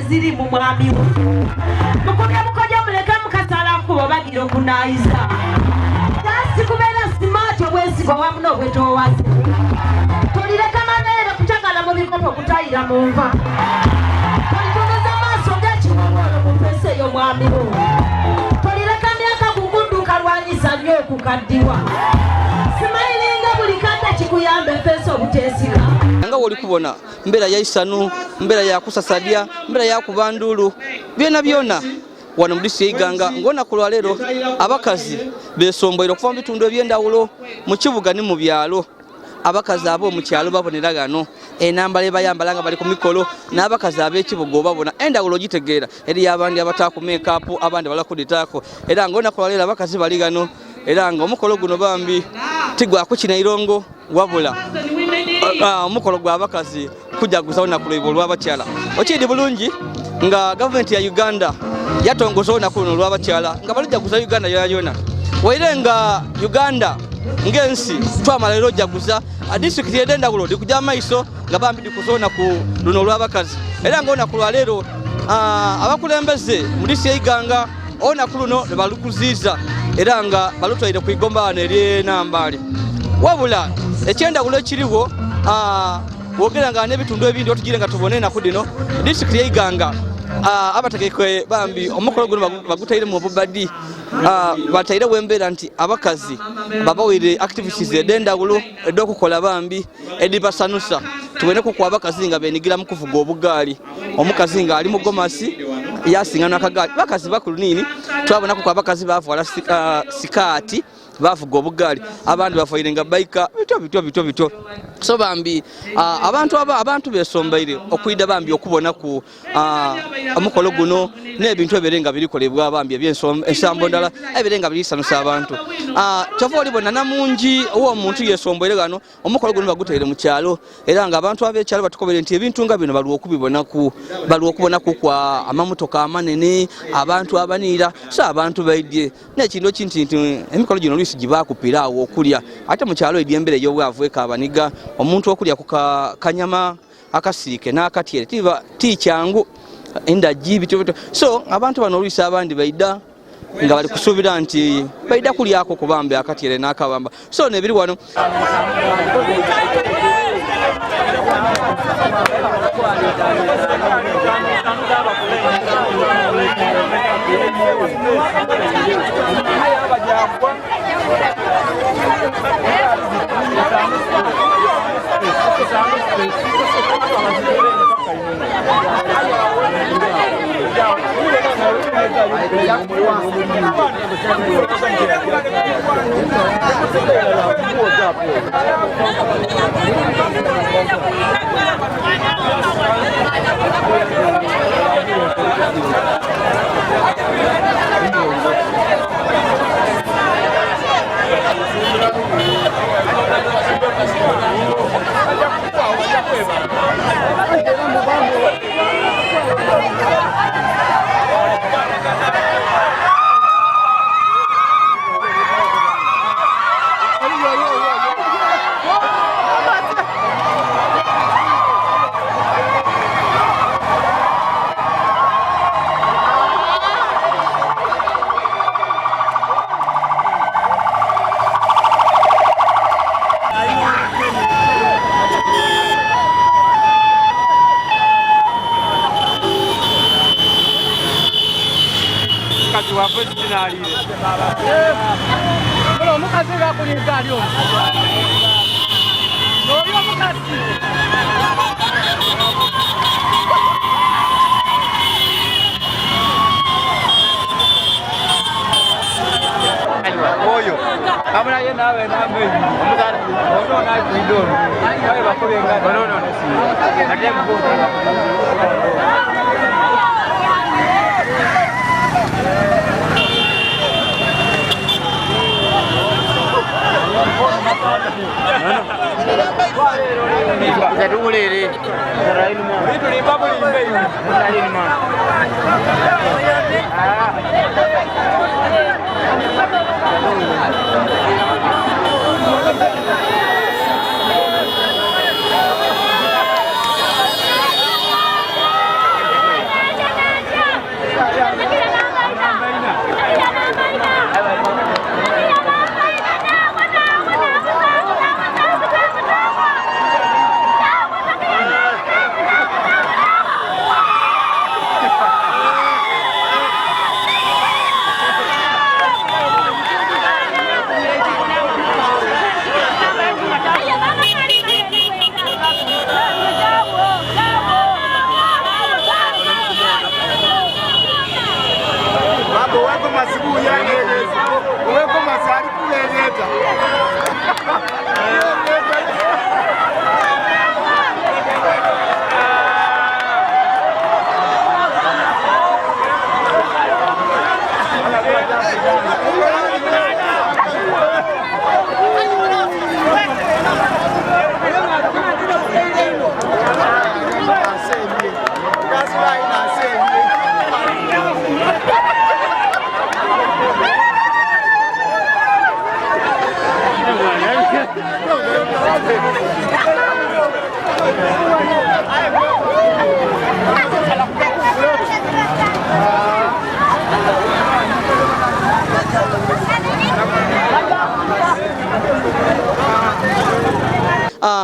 eziri mu mwami we mukubye mukojo muleke mukasalaku babagira okunayiza tasi kubeera simaati obwesigo wamu n'obwetoowaze tolireka mabeere kucagala mu bikopo okutayira mu nva tolitunuza maaso g'ekiwongolo mu mpesa eyo mwami we tolireka myaka kugunduka lwanyisa nnyo okukaddiwa simayiringa buli kadde kikuyamba empesa obuteesiga nga woli kubona mbeera ya isanu mbeera ya kusasadya mbeera ya kubandulu byona wano mu disitulikiti y'Iganga ng'olunaku lwa leero abakazi beesomboire okuva mu bitundu eby'endawulo mu kibuga ne mu byalo abakazi ab'omu kyalo babonera gano enambala ebayambala nga bali ku mikolo n'abakazi ab'ekibuga obabona endawulo gitegeera eri abandi abataku makeup abandi balakuditaako era ng'olunaku lwa leero abakazi bali gano era nga omukolo guno bambi tigwakukina irongo wabula omukolo gw'abakazi kujaguza olunaku lwabwe olw'abakyala okindi bulungi nga gavumenti ya Uganda yatongoza olunaku luno olw'abakyala nga balujaguza Uganda yona waire nga Uganda ng'ensi twamala leero jaguza disitulikiti y'endawulo dikuja amaiso nga bambi dikuza olunaku luno olw'abakazi era ng'olunaku lwa leero abakulembeze mu disitulikiti y'Iganga olunaku luno ne balukuziiza era nga balutwaire ku igombaano ery'enambali wabula ekyendawulo ekiriwo wogera nga n'ebitundu ebindi otugire nga tubone enaku dino disitulikiti y'Iganga abategeke bambi omukolo guno bagutaire mu bubadi batairewo embeera nti abakazi babawire activities ed'endawulo ed'okukola bambi edibasanusa tuboneku ku abakazi nga benigira mu kuvuga obugaali omukazi nga ali mu gomasi yasingana akagaali bakazi bakulu nini twabonaku ku abakazi bavuwala sikaati bavuga obugaali abandi bafaire nga baika bito so bambi abantu besombaire okwida bambi okubona ku omukolo guno n'ebintu ebirenga birikolebwa bambi eby'ensambo ndala ebirenga birisanusa abantu kyova olibona namungi ow'omuntu yesombaire gano omukolo guno bagutaire mu kyalo era nga abantu ab'ekyalo batukobere nti ebintu nga bino baliwo okubonaku kwa amamotoka amanene abantu abaniira so abantu baidye n'ekintu kinti nti emikolo gino oluisi gibakupira awo okulya ate mu kyalo edy'embere ey'obwavu ekabaniga omuntu okulya ku kanyama akasiike n'akatyere tikyangu endagi bito so abantu bano oluisi abandi baida nga bali kusuubira nti baida kulyako kubambe akatyere n'akabamba so nebiri wano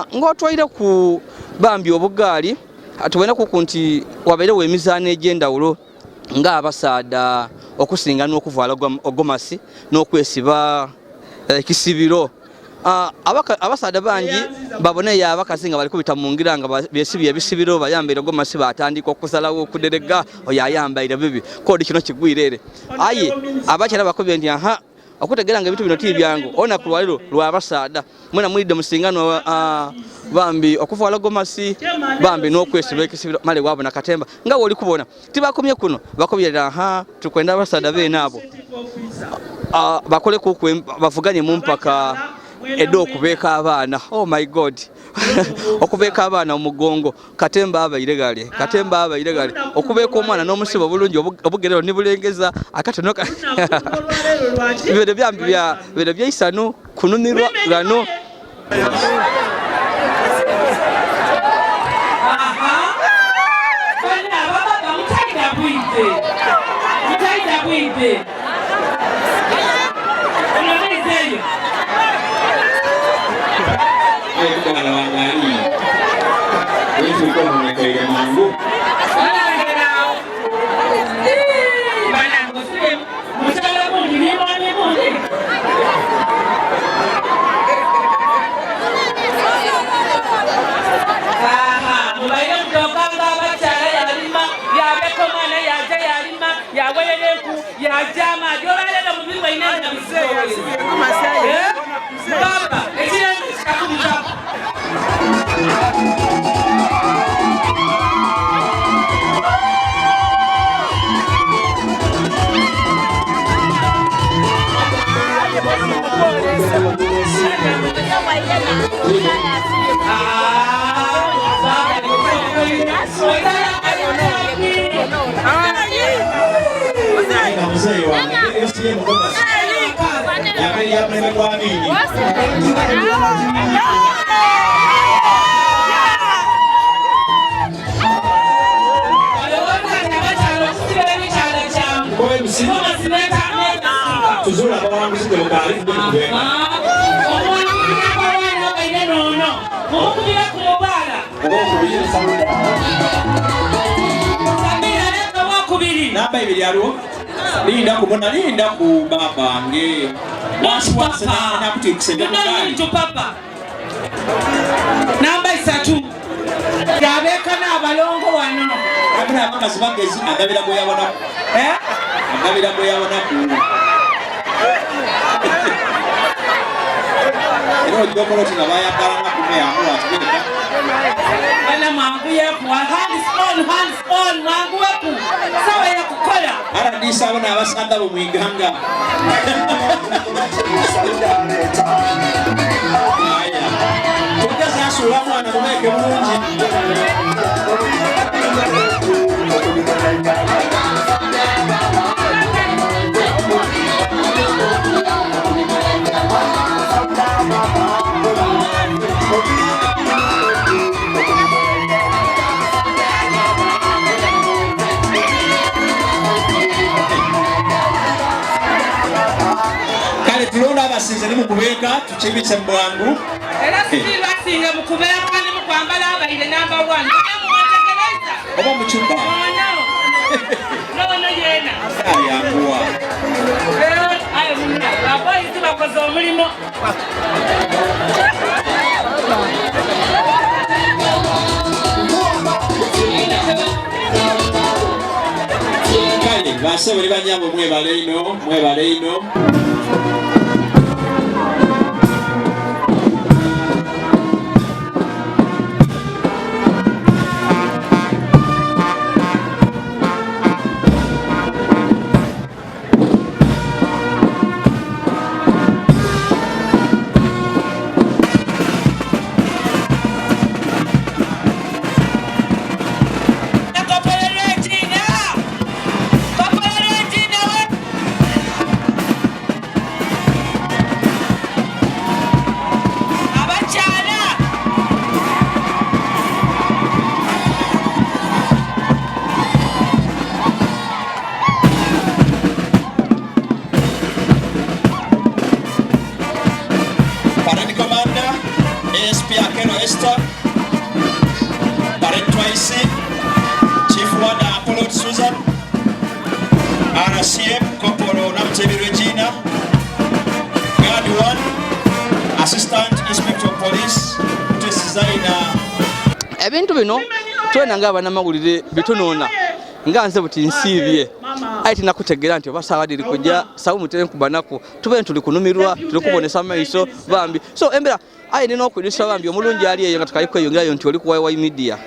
ng'otwaire ku bambi obugaali atubonaku nti wabeerewo emizaano egy'endawulo ng'abasaada okusingana okuvaala ogomasi n'okwesiba ekisibiro. Abasaada bangi baboneyo abakazi nga bali kubita mu ngira nga besibye ebisibiro bayambaire ogomasi batandika okusalawo okuderega oyo ayambaire bibi kodi kino kigwirere aye abakyala bakobye nti okutegera nga ebintu bino tibyangu ona kulwaliro lw'abasaada mwena mulidde musingano bambi okuvaala gomasi bambi n'okwesiba ekisibiro male wabona katemba nga woli kubona tibakomye kuno bakobyera tukwenda abasaada beena abo bakole kuku bavuganye mu mpaka edo okubeeka abaana. Oh my god. Okubeeka abaana omugongo katemba abayiregale okubeeka omwana n'omusibo bulungi obugerero nibulengeza akatono bibere byambi bibere byaisano kununirwa gano. Namba ibiri aliwo linda kubona linda ku baba nge waswasa na kutikisenge kali to papa namba 3 yabeka n'abalongo wano abana abakazi bagezi agabira boya wana agabira boya wana ku ero jokolo tina baya kalanga kumea amwa atigeka bana mangu yeku hands on mangu weku sawa ya kukola ara disa abana abasanda bo mwiganga aya tukaza sura mwana kumeke bulungi tulonda abasinze ni mukubeka tukibitse mbwangu era sisi basinga mukubeka ni mukwambala abaire namba 1 oba muchupa no yena ayangua ayo munna abayi tubakoze omulimo kale base bali banyambo mwebale ino bino twena ng'abaana mawulire bitunoona nga nze buti nsiibye ayi tinakutegeera nti oba saawa diri kujja sawu mutere nkubanako tube tuli kunumirwa tuli kubonesa amaiso bambi so embera ayi nina okwirisa bambi omulungi ali eyo nga tukayikweyongerayo nti oli ku YY media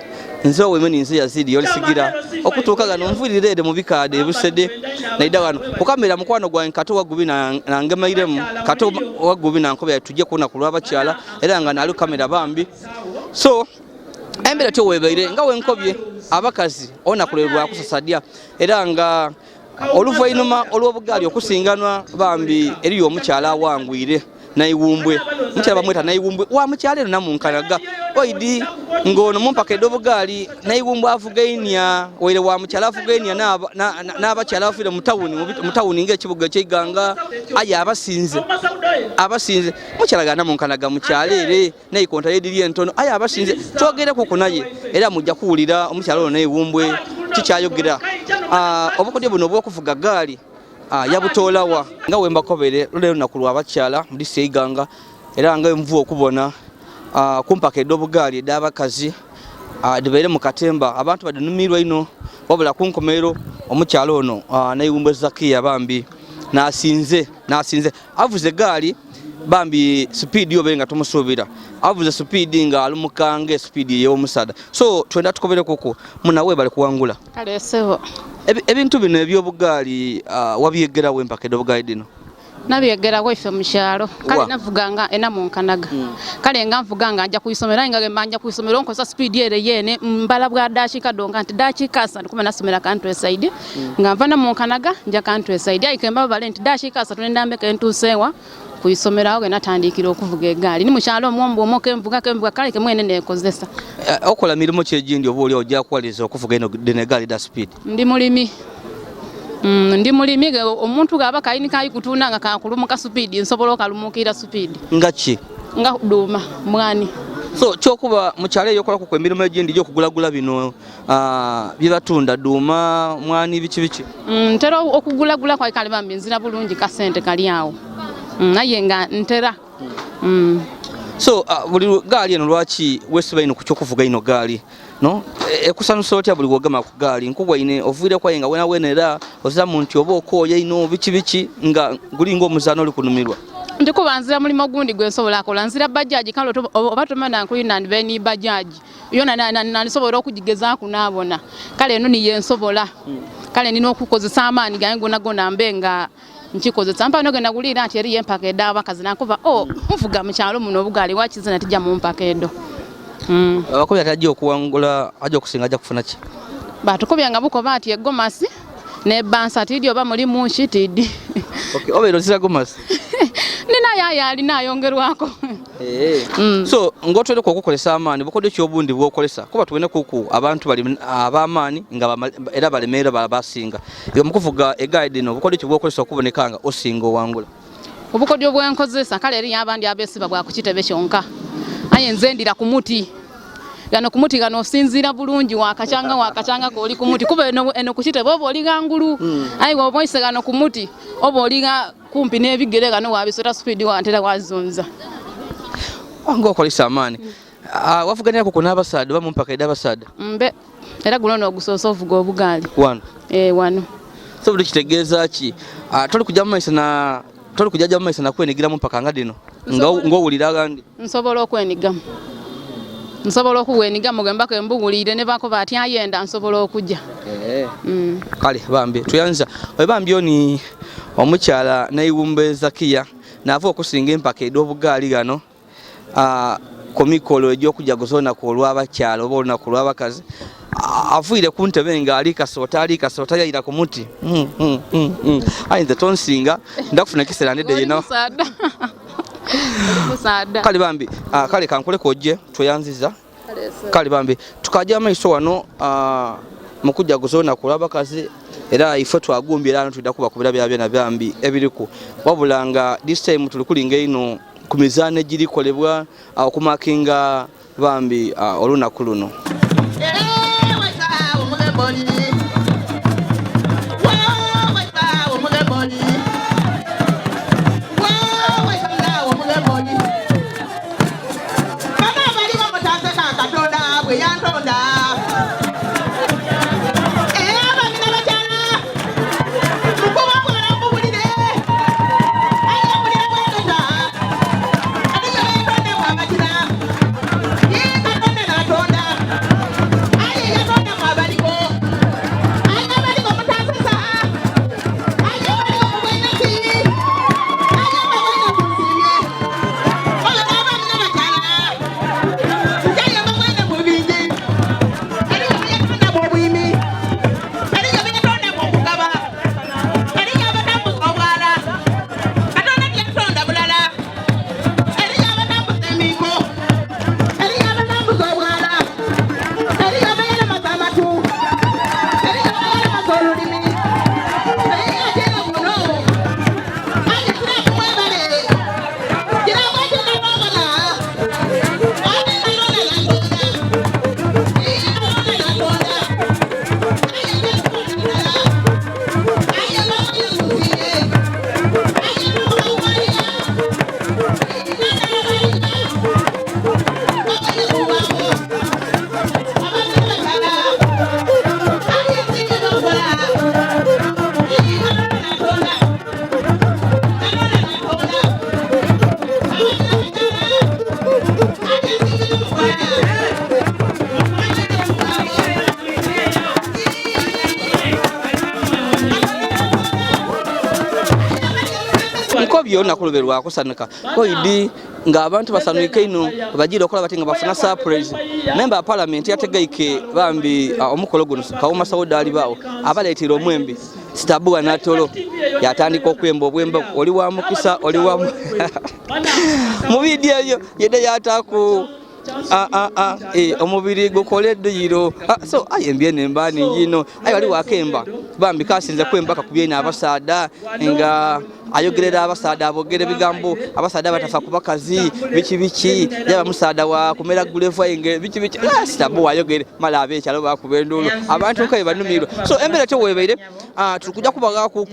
nze owemeni nze yazidi olisigira okutuuka gano nvulire ede mu bikaade ebusede naida wano kukamera mukwano gwange kato wagubi nangemairemu kato wagubi nankobe tujje kuona ku lw'abakyala era nga nali kamera bambi so embera tyo webaire nga wenkobye abakazi ona kulerwa kusasadya era nga oluvainuma olw'obugaali okusinganwa bambi eriyo omukyala awangwire naiwumbwe mukyala bamweta naiwumbwe wa mukyala eno namunkanaga oidi ngono mumpaka edobugaali naiwumbwe avugainia were wa mukyala avugainia n'abakyala bafire mutawuni ng'ekibuga eky'Iganga aye abasinze mukyala ga namunkanaga mukyala ere naikonta yediri entono aye abasinze twogereko ku naye era mujja kuwulira omukyala ono naiwumbwe kikyayogera obukodyo buno obw'okuvuga gaali yabutolawa nga wembakobere lero nakulwa abakyala mu disi y'Iganga era nga envu okubona kumpaka edobugaali ed'abakazi dibaire mu katemba abantu badinumirwa ino wabula kunkomero omukyala ono naiwumbwe Zakia bambi nasinze avuze gaali bambi speed yo benga tumusuubira avuze speed nga alumukange speed y'omusada so twenda tukobere koko munawe bali kuwangula kale sebo ebintu bino ebyobugaali wabyegera wempaka edobugaali dino nabyegera kwaife mukyalo kale navuganga enamunkanaga kale nga nvuganga nja kuyisomera nga gembanja kuyisomera onkosa speed ere yene mbala bwa dakika donga nti dakika asatu kuma nasomera kantu esaidi nga mvana munkanaga nja kantu esaidi aikemba valenti dakika asatu nendambeka entusewa kuyisomera awo natandikira okuvuga egaali ni mukyalo omwombo omoke mvuga kale kemwene nekozesa okola mirimo kyegindi oba oli ojja kwaliza okuvuga eno denegaali da speed ndi mulimi omuntu gaba kaini kayi kutunda nga kakulumuka speed nsobola okalumukira speed ngachi nga duma mwani so kyokuba mukyalo eyokola ku emirimo egindi gyokugulagula bino byebatunda duma mwani biki ntera okugulagula kwa kale bambi nzira bulungi kasente kali awo naye nga ntera so buli gaali eno lwaki wesiba ino kukyokuvuga ino gaali no ekusanusa otya buli wogama ku gaali nkubwa ine ovuire kwa yenga wena wenera oza muntu oba okoya ino biki nga gulinga omuzano oli kunumirwa ndikubanzira mulimo gundi gwe nsobola akola nzira bajaji kalo oba tomana nkulina ndibeni bajaji yona nanisobola okugigezaako nabona kale eno niye nsobola kale nina okukozesa amaani gange gona mbenga nkikozesa mpano genda gulira nti eri yempaka ed'abakazi nakuva nvuga mukyalo muno obugaali wakizina tijja mu mpaka edo abakobya tajja okuwangula ajja okusinga ajja kufuna ki batukobya nga bukoba ati egomasi nebansa tidi oba muli munshi tidi oba erozira gomasi nina yaya alina ayongerwako so ngotwere okukolesa amaani bukodyo kyobundi bwokolesa kuba tuwene kuku abantu bali ab'amaani nga era balemeera basinga nga mukuvuga egaidi ino bukodyo kibwokolesa okubonekanga osinga owangula obukodyo bwenkozesa kale eri abandi abesiba bwa kukitebe kyonka aye nze ndira ku muti gano ku muti gano osinzira bulungi wakachanga koli ku muti kuba eno kukitebe oba oli gangulu aye oboise gano ku muti oba oli kumpi n'ebigere gano wabisota speed wantera wazonza ngokolesa amaani wavuganira kuko n'abasaada oba mumpaka ed'abasaada mbe era guno n'ogusoosa ovuga obugaali wano wano so buli kitegeeza ki toli kujja mu maiso nakwenigiramu mpaka nga dino ng'owulira agandi nsobola okwenigamu nsobola okuwenigamu gembako embuwulire ne bako bati ayenda nsobola okujja kale bambi tuyanza bambi oni omukyala naiwumbwe Zakia nava okusinga empaka ed'obugaali gano ku mikolo egy'okujaguza olunaku olw'abakyala oba olunaku lw'abakazi avuire ku ntebe nga ali kasoota yayira ku muti ayi nze tonsinga ndakufuna ekiseera ndedde yena kale bambi kale kankuleko ojje tweyanziza kale bambi tukajja amaiso wano mu kujaguza olunaku lw'abakazi era ife twagumbye era tulida kuba kubira byabyo bambi ebiriku wabula nga this time tuli kulinga ino ku mizaano egirikolebwa okumakinga bambi olunaku luno Katonda nkobyo nakuluberwa kusanika koidi nga abantu basanuike ino bajira okola batinga bafuna surprise member of parliament yategeike bambi omukolo guno Kawuma Sawuda ali bawo abaletira omwembi Sitabuwa natolo yatandika okwemba obwemba oli wa mukisa oli wa mu video yo yede yataku omubiri gukoledde yiro so ayembye nembani yino ayo ali wakemba bambi kasinze kwembaka kubyena abasada nga ayogerera abasada abogere bigambo abasada batafa kubakazi biki yaba musada wa kumera gulefa inge biki Sitabuwa ayogere malabe cyalo bakubendulu abantu kai banumiro so embere cyo webeire tukuja kubaga ku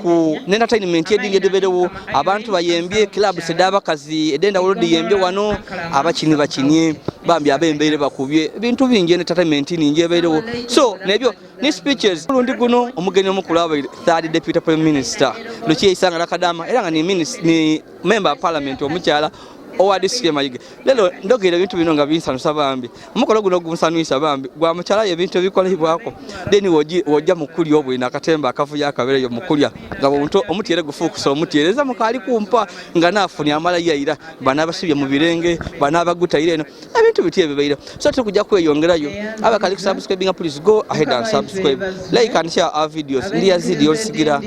entertainment yedinge deberewo abantu bayembye club sedaba kazi edenda wolodi yembye wano abakini bakinye bambi abembere bakubye bintu bingi entertainment ninge berewo so nebyo ni speeches lundi guno omugeni omukulu aba third deputy prime minister Luchie Isanga Rakadama era nga ni member of parliament omukyala owadisiye mayige lelo ndogere bintu bino nga binsanusa bambi omukolo guno gumusanuisa bambi gwa mukyala ebintu bikolebwako deni wojja mukuli obwe nakatemba akavuya akabere yo mukulya nga omutiere gufukusa omutiereza mukali kumpa nga nafuni amala yaira bana basibye mu birenge bana bagutayire eno ebintu bitie bebeira so tukujja kweyongerayo abakali subscribing please go ahead and subscribe like and share our videos ndiya zidio sigira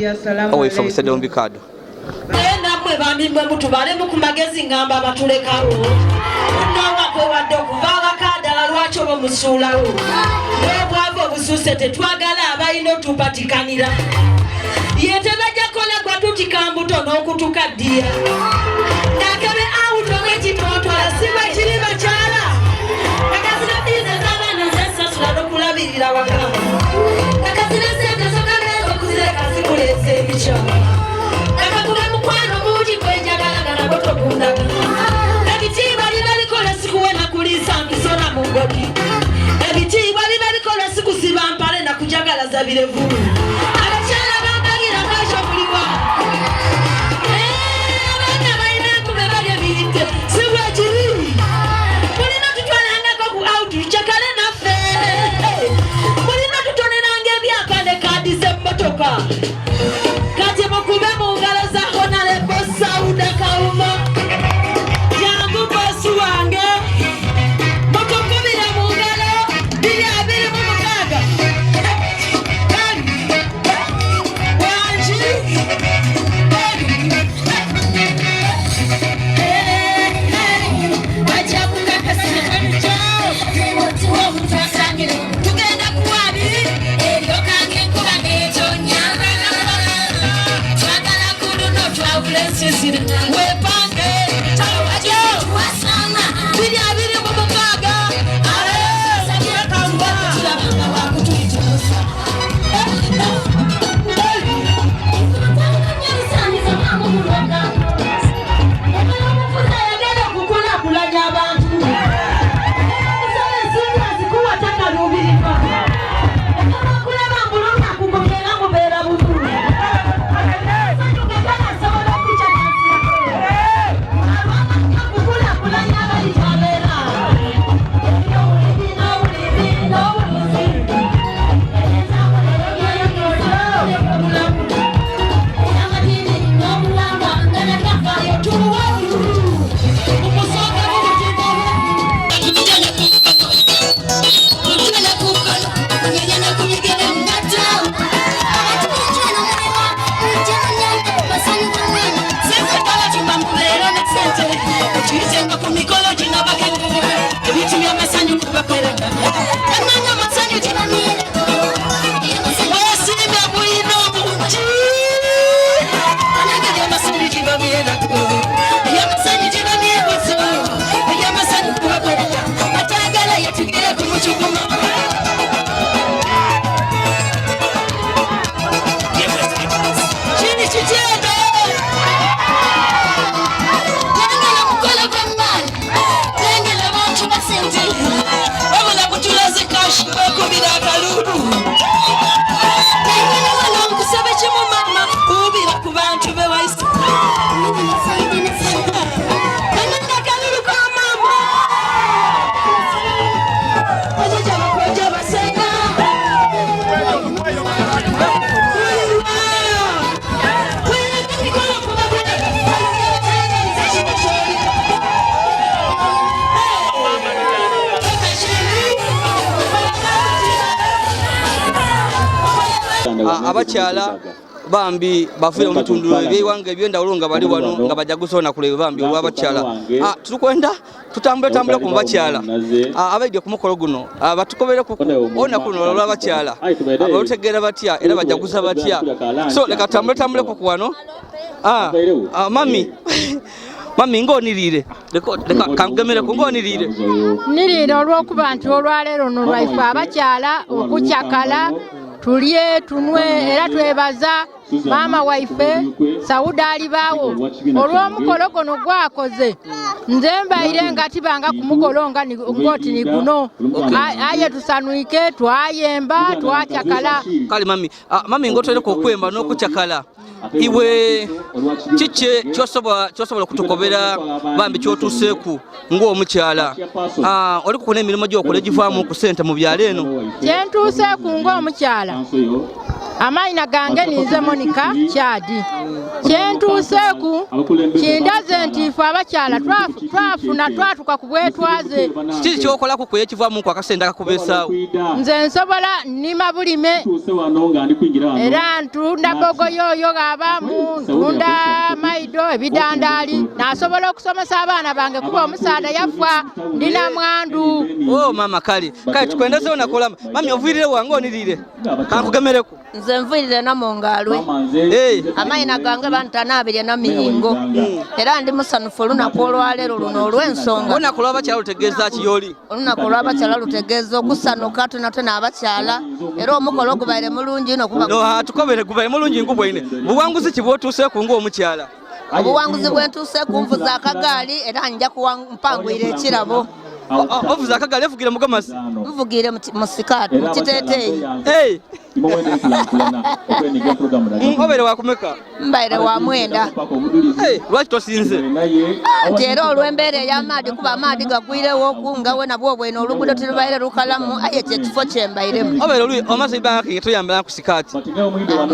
away from Sedom Bikado mwe bambi mwe mutubale mu kumagezi ngamba batulekawo ndawa ko wadde okuvaaba kadala lwakyo bo musulawo n'obwavu obususe tetwagala abayina tupatikanira yetebajja kola gwa tutikambuto n'okutukaddiya nakebe auto wekitotola siba kiri bakyala akazina bize z'abaana zesasula n'okulabirira wakama akazina sente zokageeza okuzireka zikulesa ebikyala akakula mukwano mungi kwenjagala na boto kundaga ebitiibwa bibabikola sikuwena kulisa nkisona mu ngodi ebitiibwa bibabikola sikusiba mpale na kujagalaza birevu abakyala bambagira kasho kuliwa abaana balina enkume balya biyite siwe kiri mulina tutwalangako ku autu kyakale naffe mulina tutoneranga ebyapa ne kaadi z'emmotoka kati mukube mu ngalo za Honorable Sawuda Kawuma jangu bosi wange mukukubira mu ngalo 226 wanji tugenda kuwabi eryokange enkuba n'etonya wepange tawajo wasana bili abiri mu mukaga sabiramba tulabanga wakutuyitusa yagenda kukulakulanya abantu ezinga zikuwataka lubirika akulaba mbulunga kugogera mubeera bukulu abakyala bambi bavuye mu bitundu eby'eiwanga eby'endawulo nga bali wano nga bajaguza olunaku bambi olw'abakyala. Tukwenda tutambule ku bakyala abaidye ku mukolo guno batukobereku olunaku luno olw'abakyala balutegeera batya era bajaguza batya. So leka tutambule ku wano. Mami ng'oniriire leka kangemereko ng'oniriire. Niriire olw'okuba nti olwaleero no lwaife abakyala okukyakala tulye tunwe era twebaza maama waife Sauda alibaawo olw'omukolo guno gwakoze. Nze mbaire nga tibanga ku mukolo ng'oti ni guno aye tusanuike twayemba twakyakala. Kale mami ng'otereka okwemba n'okukyakala iwe kiki kyosobola kutukobera bambi kyotuuseeku ng'omukyala oliko kuna emirimu gy'okola egivaamu ku ssente mu byalo eno? Kyentuuseeku ng'omukyala amaina gange ninze Monica Kyadi. Kyentuuseeku kindaze nti ife abakyala twafuna twatuka ku bwetwaze. Kiki kyokolaku kwe ekivaamu ku akasente akakubeesaawo? Nze nsobola nnima bulime era ntunda bogoyoyo abamu ntunda maido ebidandaali nasobola okusomesa abaana bange kuba omusaada yafa ndina mwandu. Mama kale tukwendezeewo nakola. Mami oviirire wange oniriire kankugemereko. Nze nviirire Namungalwe amaina gange bantanaabirye na miyingo era ndi musanufu olunaku olwaleero luno olw'ensonga. Olunaku lw'abakyala lutegeeza ki y'oli? Olunaku lw'abakyala lutegeeza okusanuka tonatona abakyala era omukolo gubaire mulungi ino kuba tukobere gubaire mulungi nkubwaine. Buwanguzi ki bw'otuuseeku ng'omukyala? Obuwanguzi bwentuuseeku nvuza akagaali era nja mpangwira ekirabo. Ovuza akagaali evugire mu gomasi? Nvugire mu sikaati mu kiteeteeyi. Obeere wakumeka? Mbaire wa 9. Lwaki tosinze? Nti era olw'embeera ey'amaadhi kuba amaadhi gagwirewo kungawe nabwo bwene oluguudo terubaire lukalamu aye kyekifo kyembairemu. Obeere omaze ibanga kinge toyambala ku sikaati?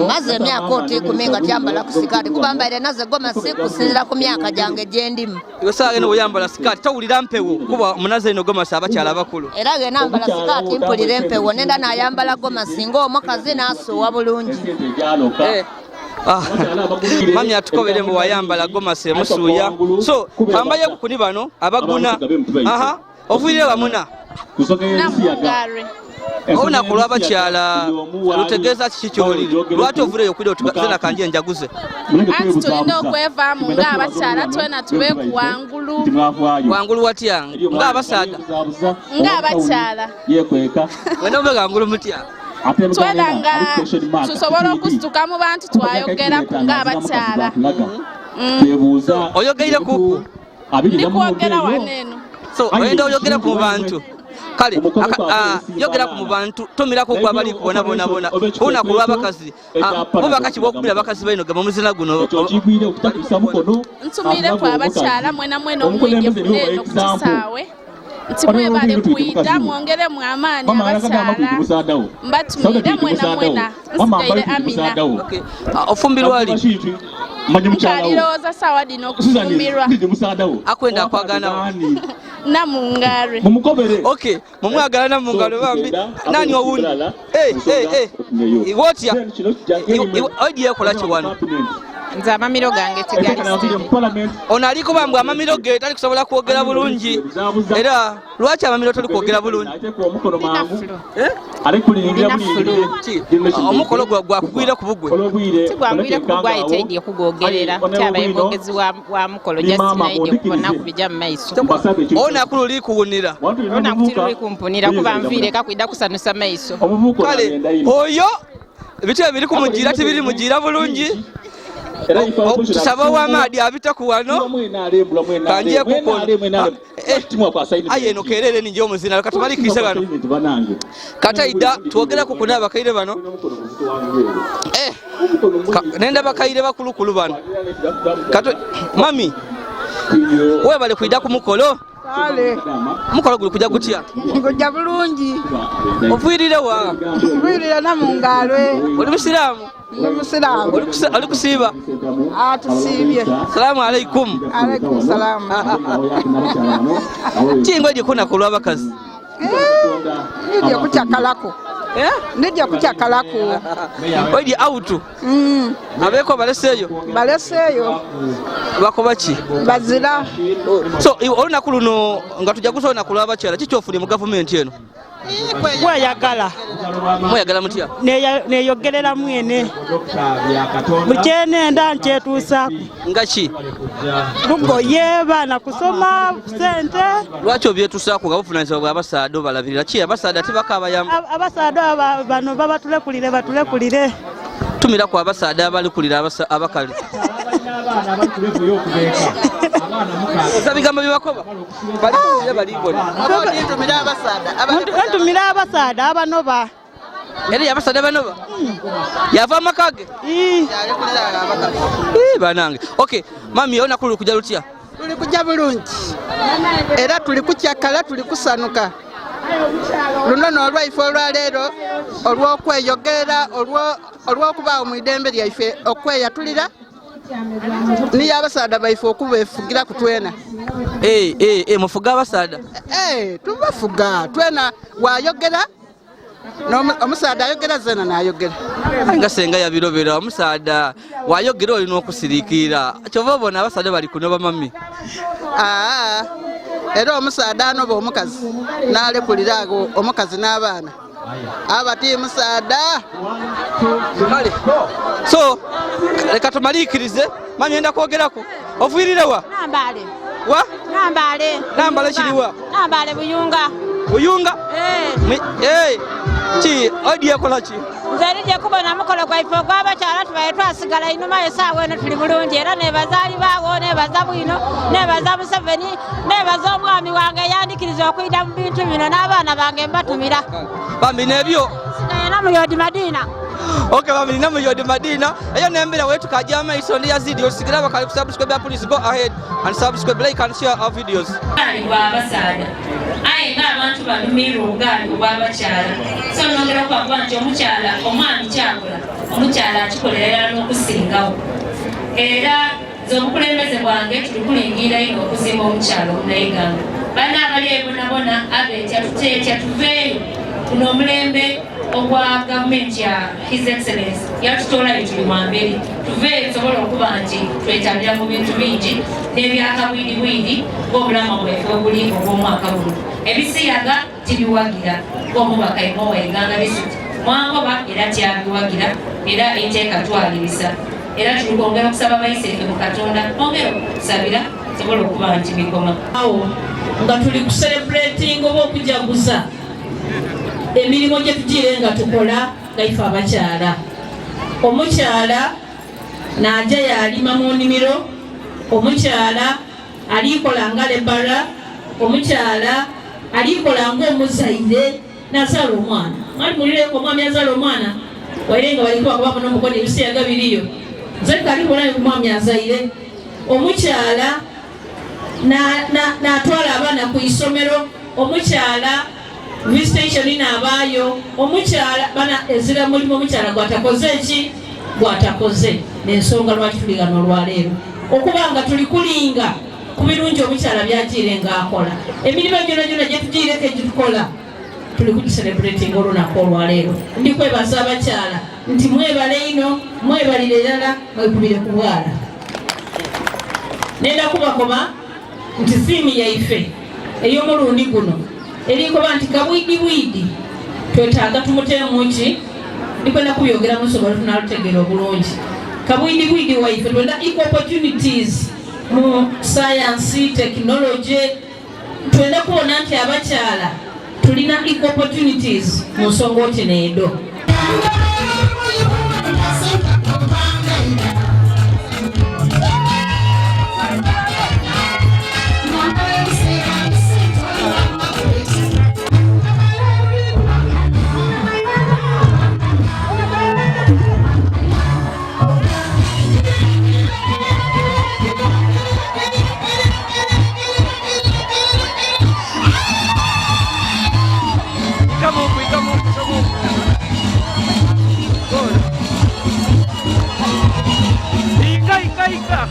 Maze emyaka oti 10 nga tyambala ku sikaati kuba mbaire naze gomasi kusinzira ku myaka gyange gyendimu. Iwe saa eno bw'oyambala sikaati towulira mpewo kuba omunaze eno gomasi abakyala abakulu. Era ge nambala sikaati mpulira empewo nenda nayambala gomasi ng'omukazi n'asuuwa bulungi. Mami atukobere mbu wayambala gomasi emusuuya. So kambayeku kuni bano abaguna oviire wamuna Namungalwe. olunaku lw'abakyala lutegeeza kiki ky'oli? Lwaki ovuleyo okwira otugazena kanji enjaguze? Anti tulina okwevaamu ng'abakyala twena tube ku wangulu. Wangulu watya? Ng'abasaada? Ng'abakyala. Wena ube wangulu mutya? Twena nga tusobola okusituka mu bantu twayogeraku ng'abakyala. Oyogeire kuku? Ndi kwogera waneeno. So oyenda oyogera ku bantu kale yogera ku bantu tomirako ku abali kubona bona olunaku lw'abakazi bubaka kibokubira abakazi baino gama muzina guno ntumire ku abakyala mwena omwingefu neno ku kisaawe nti mwebale kuyita mwongere mu amaanyi abakyala mbatumire mwena nsigaire Amina. Ofumbirwa ali? Nkalirowooza sawa dino okufumbirwa. Akwenda akwagana Namungalwe. Okay, mumwagala Namungalwe bambi. Nani owundi? Wotya? Oidiye kola ki wano? Nze amamiro gange tegali. Ono aliko bambu amamiro ge tali kusobola kwogera bulungi. Era lwaki amamiro toli kwogera bulungi? Omukolo gwakugwira ku bugwe? Tigwangwire ku bugwe aye taidye kugwogerera. Kyabaye mwogezi wa mukolo jasinaidye kubona kubija mu maiso. Olunaku luli kuwunira? Olunaku tiri kumpunira kuba nviire kakwidda kusanusa maiso. Kale oyo ebintu ebiri kumugira tibiri mugira bulungi. Tusaba w'amaadhi abita ku wano kanjye kukola aye eno kerere ninje omuzina katumalikise bano kataida twogera ku kuna abakaire bano nenda bakaire bakulukulu bano kato mami webale kwida ku mukolo mukolo guli kujja gutya? Kujja bulungi. Oviirire wa? Nviirire Namungalwe. Oli musiraamu? Ndi musiraamu. Oli kusiiba? Tusiibye. Salaamu alaikum. Alaikum salaamu. Kingo gye kunaku lw'abakazi? Nidye kukyakalako. Nijja kukyakalaku. Oidi out. Abeko baleseyo. Bakoba ki? Bazira. So olunaku luno nga tujja kusona kulaba abakyala kikyofune mu gavumenti eno. Kweyagala. Mweyagala mutya? Neyogerera mwene. Bukyene nkyetuusaako. Nga ki? Lugoye baana kusoma sente. Lwaki obyetuusaako nga buvunaanyizibwa bw'abasaada obalabirira ki? Abasaada tebakaabayamba. Abasaada bano babatulekulire. Tumira ku abasaada abalikulira abakali. Bigambo byebakoba ntumira abasaada abanoba era abasaada banoba yava amakage banange. Okay mami olunaku luli kujja lutya? Tuli kujja bulungi era tuli kukyakala tuli kusanuka. Luno n'olwaife olwaleero olw'okweyogera olw'okubaawo mu idembe lyaife okweyatulira niyo abasaada baife okubeefugira ku twena. Mufuga abasaada? Tubafuga twena wayogera omusaada ayogera zena n'ayogera. Nga senga yabirobera omusaada wayogera olina okusiriikirira kyova obona abasaada bali kunoba mami. Era omusaada anoba omukazi n'alekulira ago omukazi n'abaana abati musaada. So leka tumaliikirize mami enda kwogerako ofiirirewa Nambale. Wa? Nambale kiriwa? Nambale Buyunga? Ki odi ekola ki? Nze nijja kubona mukolo gwaife ogw'abakyala tubaye twasigala inuma esaawa eno tuli bulungi era nebazaali baawo nebaza bwino nebaza Museveni nebaza omwami wange yandikiriza okuyita mu bintu bino n'abaana bange mbatumira. Bambi n'ebyo? Sigayina mu Yodi Madina. Okay bambi na mu Yodi Madina eyo nembera wetu kajja amaiso ndi yazidi osigira bakali ku subscribe ya please go ahead and subscribe, like and share our videos. Abasaada ayenga abantu balumirwa obugaali obw'abakyala so nongera okwakuba nti omukyala omwami kyakola omukyala akikolerera n'okusingawo era z'obukulembeze bwange tuli kulingira ino okuzimba omukyala omunaiganga bana abali ebonabona abetya tuteetya tuveeyo kuno omulembe ogwa gavumenti ya His Excellency yatutoolayo tuli mwamberi tuveeyo tusobola okuba nti twetambira mu bintu bingi n'ebyakabwidibwidi ng'obulamu bwaife obuli obw'omwaka guno ebisiyaga tibiwagira ng'omubaka Imo Waiganga District Mwangoba era tyabiwagira era enteeka twalibisa era tuli kwongera okusaba abayiseefe mu Katonda ongera okusabira tusobola okuba nti bikoma awo nga tuli kucelebrating oba okujaguza emirimu gye tugiire nga tukola ngaife abakyala. Omukyala n'ajja yalima mu nnimiro, omukyala alikola nga lebala, omukyala alikola ng'omuzaire n'azaala omwana. Mwali mulireko omwami azaala omwana waire nga baliko bakabako n'omukono ebisiyaga biriyo nze kalikola omwami azaire. Omukyala n'atwala abaana ku isomero, omukyala visitation n'abaayo, omukyala bana ezira mulimu omukyala gwatakoze ki gwatakoze. N'ensonga lwaki tuli gano olwaleero okuba nga tuli kulinga ku birungi omukyala byagiire ng'akola emirimu gyonna gye tugiireko egitukola tuli kugiselebrating olunaku olwaleero. Ndi kwebaza abakyala nti mwebale ino mwebalire erala mwekubire ku bwala. Nenda kubakoba nti siimi yaife ey'omulundi guno erikoba nti kabwidibwidi twetaaga tumuteemu ki ndikwenda kubyogera musobola tunalutegeera obulungi. Kabwidibwidi waife twenda equal opportunities mu science technology twenda kubona nti abakyala tulina equal opportunities mu nsonga oti needo. Ika.